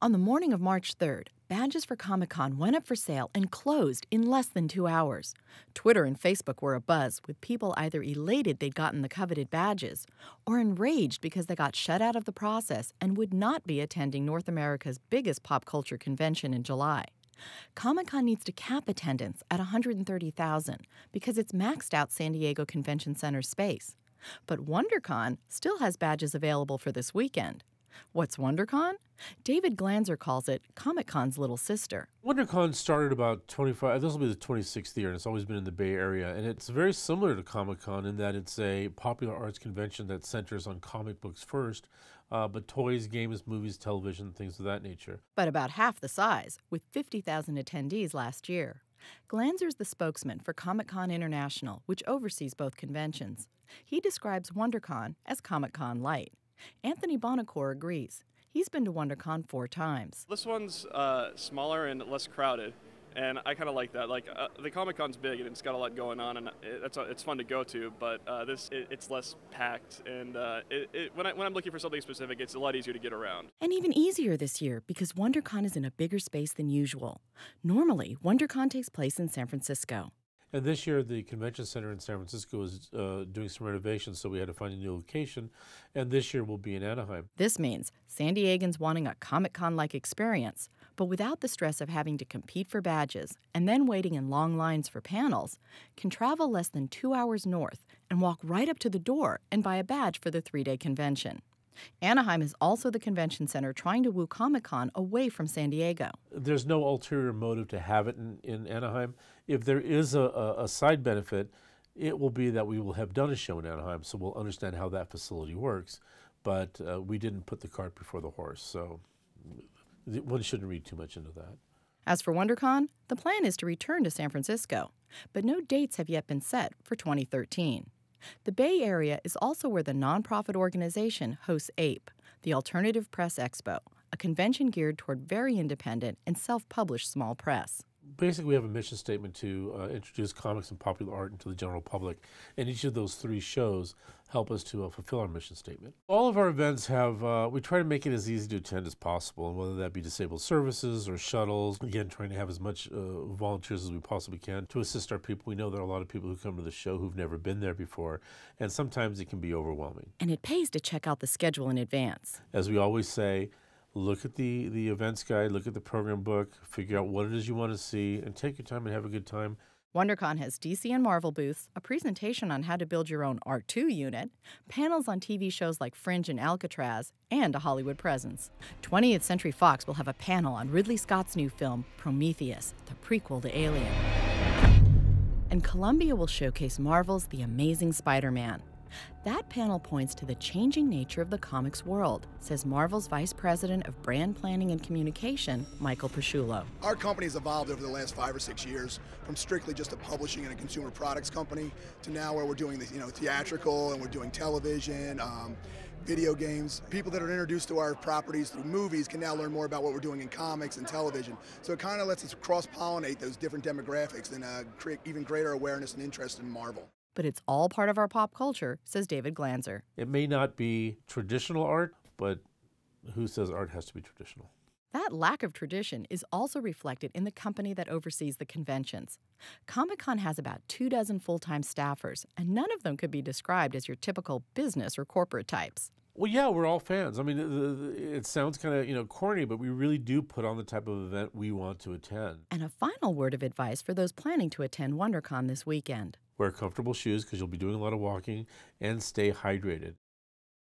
On the morning of March 3rd, badges for Comic-Con went up for sale and closed in less than 2 hours. Twitter and Facebook were abuzz, with people either elated they'd gotten the coveted badges or enraged because they got shut out of the process and would not be attending North America's biggest pop culture convention in July. Comic-Con needs to cap attendance at 130,000 because it's maxed out San Diego Convention Center space. But WonderCon still has badges available for this weekend. What's WonderCon? David Glanzer calls it Comic-Con's little sister. WonderCon started about 25, this will be the 26th year, and it's always been in the Bay Area. And it's very similar to Comic-Con in that it's a popular arts convention that centers on comic books first, but toys, games, movies, television, things of that nature. But about half the size, with 50,000 attendees last year. Glanzer's the spokesman for Comic-Con International, which oversees both conventions. He describes WonderCon as Comic-Con Light. Anthony Bonacore agrees. He's been to WonderCon 4 times. This one's smaller and less crowded, and I kind of like that. The Comic-Con's big and it's got a lot going on, and it's fun to go to. But it's less packed, and when I'm looking for something specific, it's a lot easier to get around. And even easier this year because WonderCon is in a bigger space than usual. Normally, WonderCon takes place in San Francisco. And this year, the convention center in San Francisco is doing some renovations, so we had to find a new location. And this year, we'll be in Anaheim. This means San Diegans wanting a Comic-Con-like experience, but without the stress of having to compete for badges and then waiting in long lines for panels, can travel less than 2 hours north and walk right up to the door and buy a badge for the 3-day convention. Anaheim is also the convention center trying to woo Comic-Con away from San Diego. There's no ulterior motive to have it in Anaheim. If there is a side benefit, it will be that we will have done a show in Anaheim, so we'll understand how that facility works. But we didn't put the cart before the horse, so one shouldn't read too much into that. As for WonderCon, the plan is to return to San Francisco, but no dates have yet been set for 2013. The Bay Area is also where the nonprofit organization hosts APE, the Alternative Press Expo, a convention geared toward very independent and self-published small press. Basically, we have a mission statement to introduce comics and popular art into the general public, and each of those 3 shows help us to fulfill our mission statement. All of our events have, we try to make it as easy to attend as possible, and whether that be disabled services or shuttles, again, trying to have as much volunteers as we possibly can to assist our people. We know there are a lot of people who come to the show who've never been there before, and sometimes it can be overwhelming. And it pays to check out the schedule in advance. As we always say, look at the events guide, look at the program book, figure out what it is you want to see, and take your time and have a good time. WonderCon has DC and Marvel booths, a presentation on how to build your own R2 unit, panels on TV shows like Fringe and Alcatraz, and a Hollywood presence. 20th Century Fox will have a panel on Ridley Scott's new film, Prometheus, the prequel to Alien. And Columbia will showcase Marvel's The Amazing Spider-Man. That panel points to the changing nature of the comics world, says Marvel's Vice President of Brand Planning and Communication, Michael Pasciullo. Our company has evolved over the last 5 or 6 years from strictly just a publishing and a consumer products company to now where we're doing the theatrical and we're doing television, video games. People that are introduced to our properties through movies can now learn more about what we're doing in comics and television. So it kind of lets us cross-pollinate those different demographics and create even greater awareness and interest in Marvel. But it's all part of our pop culture, says David Glanzer. It may not be traditional art, but who says art has to be traditional? That lack of tradition is also reflected in the company that oversees the conventions. Comic-Con has about 24 full-time staffers, and none of them could be described as your typical business or corporate types. Well, yeah, we're all fans. I mean, it sounds kind of corny, but we really do put on the type of event we want to attend. And a final word of advice for those planning to attend WonderCon this weekend. Wear comfortable shoes because you'll be doing a lot of walking, and stay hydrated.